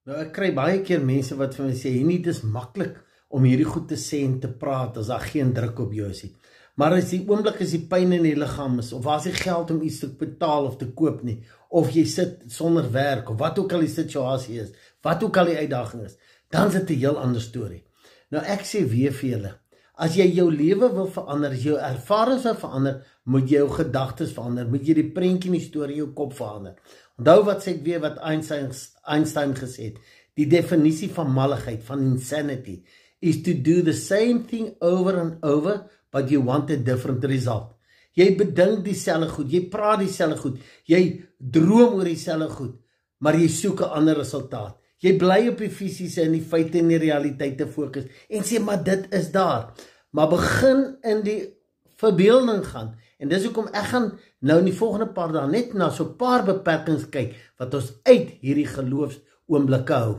Nou, ek kry baie keer mense wat vir my sê, nie, dis maklik om hierdie goed te sê en te praat, as daar geen druk op jou is nie. Maar as die oomblik is die pyn in die liggaam is, of as die geld om iets te betaal of te koop nie, of jy sit sonder werk, of wat ook al die situasie is, wat ook al die uitdaging is, dan is dit 'n heel ander storie. Nou ek sê weer vir julle, as jy jou lewe wil verander, as jou ervarings wil verander, moet jy jou gedagtes verander, moet jy die prentjie in die storie in jou kop verander. Onthou wat sê ek weer wat Einstein gesê het, die definisie van malligheid, van insanity, is to do the same thing over and over, but you want a different result. Jy bedink dieselfde goed, jy praat dieselfde goed, jy droom oor dieselfde goed, maar jy soek 'n ander resultaat. Jy bly op die fisiese en die feite en die realiteite fokus en sê, maar dit is daar. Maar begin in die verbeelding gaan. En dis hoekom ek gaan nou in die volgende paar dae net na so 'n paar beperkings kyk, wat ons uit hierdie geloofsoomblikke hou.